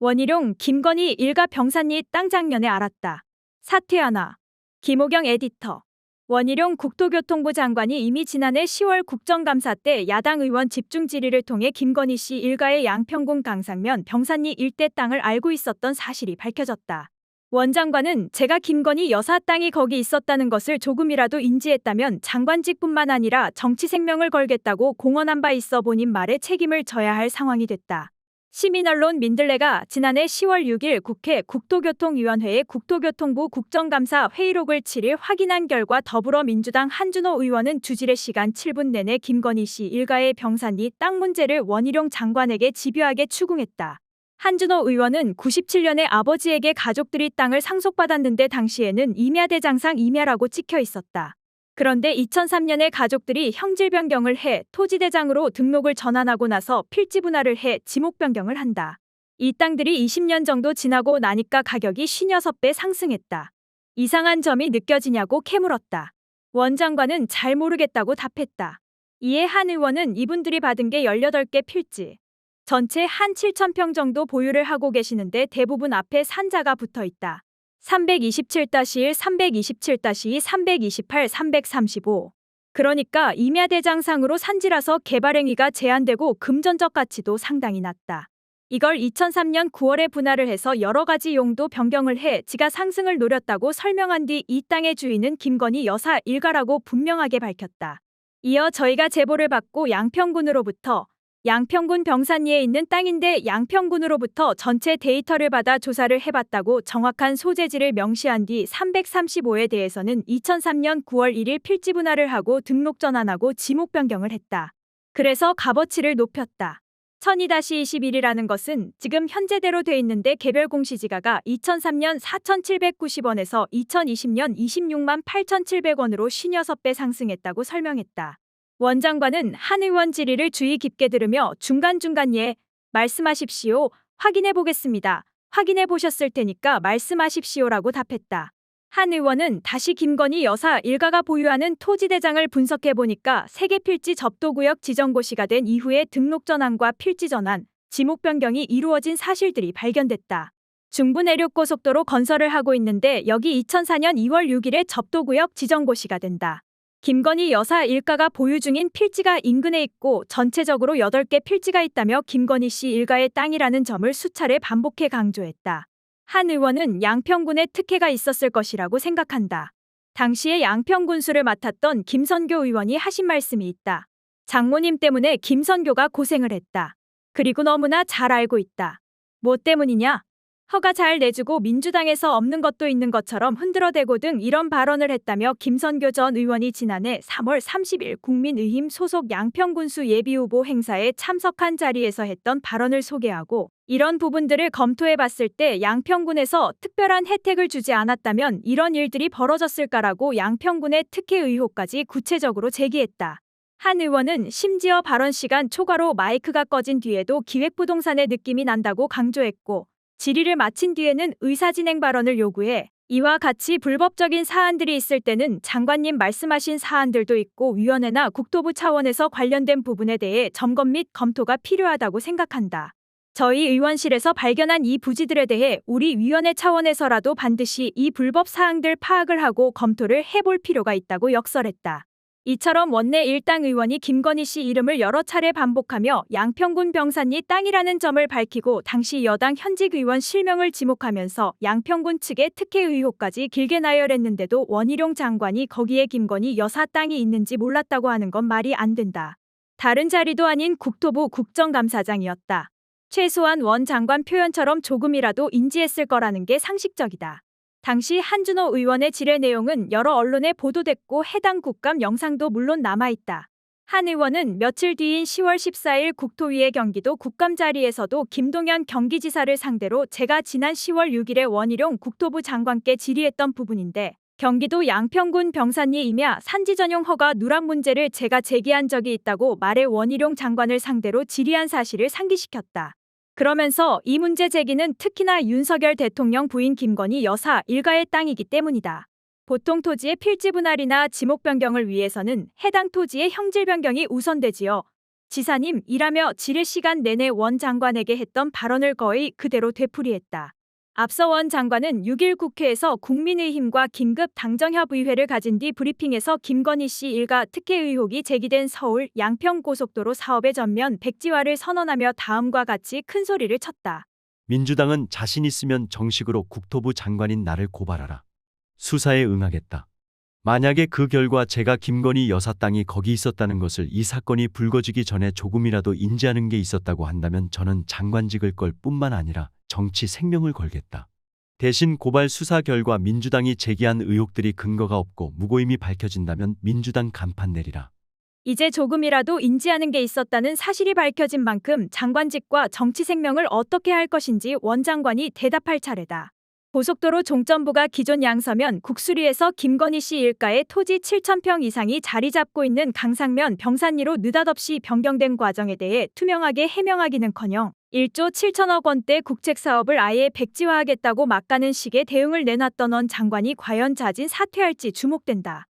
원희룡, 김건희 일가 병산리 땅 장면에 알았다. 사퇴 하나. 김호경 에디터. 원희룡 국토교통부 장관이 이미 지난해 10월 국정감사 때 야당 의원 집중 질의를 통해 김건희 씨 일가의 양평군 강상면 병산리 일대 땅을 알고 있었던 사실이 밝혀졌다. 원 장관은 제가 김건희 여사 땅이 거기 있었다는 것을 조금이라도 인지했다면 장관직뿐만 아니라 정치 생명을 걸겠다고 공언한 바 있어 본인 말에 책임을 져야 할 상황이 됐다. 시민언론 민들레가 지난해 10월 6일 국회 국토교통위원회의 국토교통부 국정감사 회의록을 7일 확인한 결과 더불어민주당 한준호 의원은 주질의 시간 7분 내내 김건희 씨 일가의 병산리 땅 문제를 원희룡 장관에게 집요하게 추궁했다. 한준호 의원은 97년에 아버지에게 가족들이 땅을 상속받았는데 당시에는 임야대장상 임야라고 찍혀 있었다. 그런데 2003년에 가족들이 형질 변경을 해 토지대장으로 등록을 전환하고 나서 필지 분할을 해 지목 변경을 한다. 이 땅들이 20년 정도 지나고 나니까 가격이 56배 상승했다. 이상한 점이 느껴지냐고 캐물었다. 원 장관은 잘 모르겠다고 답했다. 이에 한 의원은 이분들이 받은 게 18개 필지. 전체 한 7,000평 정도 보유를 하고 계시는데 대부분 앞에 산자가 붙어 있다. 327-1, 327-2, 328, 335. 그러니까 임야대장상으로 산지라서 개발행위가 제한되고 금전적 가치도 상당히 낮다. 이걸 2003년 9월에 분할을 해서 여러 가지 용도 변경을 해 지가 상승을 노렸다고 설명한 뒤 이 땅의 주인은 김건희 여사 일가라고 분명하게 밝혔다. 이어 저희가 제보를 받고 양평군으로부터 양평군 병산리에 있는 땅인데 양평군으로부터 전체 데이터를 받아 조사를 해봤다고 정확한 소재지를 명시한 뒤 335에 대해서는 2003년 9월 1일 필지 분할을 하고 등록 전환하고 지목 변경을 했다. 그래서 값어치를 높였다. 1002-21이라는 것은 지금 현재대로 돼 있는데 개별 공시지가가 2003년 4,790원에서 2020년 26만 8,700원으로 56배 상승했다고 설명했다. 원 장관은 한 의원 질의를 주의 깊게 들으며 중간중간 예, 말씀하십시오. 확인해 보겠습니다. 확인해 보셨을 테니까 말씀하십시오라고 답했다. 한 의원은 다시 김건희 여사 일가가 보유하는 토지 대장을 분석해 보니까 세계 필지 접도구역 지정고시가 된 이후에 등록 전환과 필지 전환, 지목 변경이 이루어진 사실들이 발견됐다. 중부내륙고속도로 건설을 하고 있는데 여기 2004년 2월 6일에 접도구역 지정고시가 된다. 김건희 여사 일가가 보유 중인 필지가 인근에 있고 전체적으로 8개 필지가 있다며 김건희 씨 일가의 땅이라는 점을 수차례 반복해 강조했다. 한 의원은 양평군에 특혜가 있었을 것이라고 생각한다. 당시에 양평군수를 맡았던 김선교 의원이 하신 말씀이 있다. 장모님 때문에 김선교가 고생을 했다. 그리고 너무나 잘 알고 있다. 뭐 때문이냐? 허가 잘 내주고 민주당에서 없는 것도 있는 것처럼 흔들어대고 등 이런 발언을 했다며 김선교 전 의원이 지난해 3월 30일 국민의힘 소속 양평군수 예비후보 행사에 참석한 자리에서 했던 발언을 소개하고 이런 부분들을 검토해봤을 때 양평군에서 특별한 혜택을 주지 않았다면 이런 일들이 벌어졌을까라고 양평군의 특혜 의혹까지 구체적으로 제기했다. 한 의원은 심지어 발언 시간 초과로 마이크가 꺼진 뒤에도 기획부동산의 느낌이 난다고 강조했고 질의를 마친 뒤에는 의사진행 발언을 요구해 이와 같이 불법적인 사안들이 있을 때는 장관님 말씀하신 사안들도 있고 위원회나 국토부 차원에서 관련된 부분에 대해 점검 및 검토가 필요하다고 생각한다. 저희 의원실에서 발견한 이 부지들에 대해 우리 위원회 차원에서라도 반드시 이 불법 사항들 파악을 하고 검토를 해볼 필요가 있다고 역설했다. 이처럼 원내 일당 의원이 김건희 씨 이름을 여러 차례 반복하며 양평군 병산리 땅이라는 점을 밝히고 당시 여당 현직 의원 실명을 지목하면서 양평군 측의 특혜 의혹까지 길게 나열했는데도 원희룡 장관이 거기에 김건희 여사 땅이 있는지 몰랐다고 하는 건 말이 안 된다. 다른 자리도 아닌 국토부 국정감사장이었다. 최소한 원 장관 표현처럼 조금이라도 인지했을 거라는 게 상식적이다. 당시 한준호 의원의 질의 내용은 여러 언론에 보도됐고 해당 국감 영상도 물론 남아있다. 한 의원은 며칠 뒤인 10월 14일 국토위의 경기도 국감 자리에서도 김동연 경기지사를 상대로 제가 지난 10월 6일에 원희룡 국토부 장관께 질의했던 부분인데 경기도 양평군 병산리 임야 산지 전용 허가 누락 문제를 제가 제기한 적이 있다고 말해 원희룡 장관을 상대로 질의한 사실을 상기시켰다. 그러면서 이 문제 제기는 특히나 윤석열 대통령 부인 김건희 여사 일가의 땅이기 때문이다. 보통 토지의 필지 분할이나 지목 변경을 위해서는 해당 토지의 형질 변경이 우선되지요. 지사님 이라며 지뢰시간 내내 원 장관에게 했던 발언을 거의 그대로 되풀이했다. 앞서 원 장관은 6일 국회에서 국민의힘과 긴급 당정협의회를 가진 뒤 브리핑에서 김건희 씨 일가 특혜 의혹이 제기된 서울 양평고속도로 사업의 전면 백지화를 선언하며 다음과 같이 큰 소리를 쳤다. 민주당은 자신 있으면 정식으로 국토부 장관인 나를 고발하라. 수사에 응하겠다. 만약에 그 결과 제가 김건희 여사 땅이 거기 있었다는 것을 이 사건이 불거지기 전에 조금이라도 인지하는 게 있었다고 한다면 저는 장관직을 걸 뿐만 아니라 정치 생명을 걸겠다. 대신 고발 수사 결과 민주당이 제기한 의혹들이 근거가 없고 무고임이 밝혀진다면 민주당 간판 내리라. 이제 조금이라도 인지하는 게 있었다는 사실이 밝혀진 만큼 장관직과 정치 생명을 어떻게 할 것인지 원 장관이 대답할 차례다. 고속도로 종점부가 기존 양서면 국수리에서 김건희 씨 일가의 토지 7,000평 이상이 자리 잡고 있는 강상면 병산리로 느닷없이 변경된 과정에 대해 투명하게 해명하기는커녕 1조 7천억 원대 국책사업을 아예 백지화하겠다고 막가는 식의 대응을 내놨던 원 장관이 과연 자진 사퇴할지 주목된다.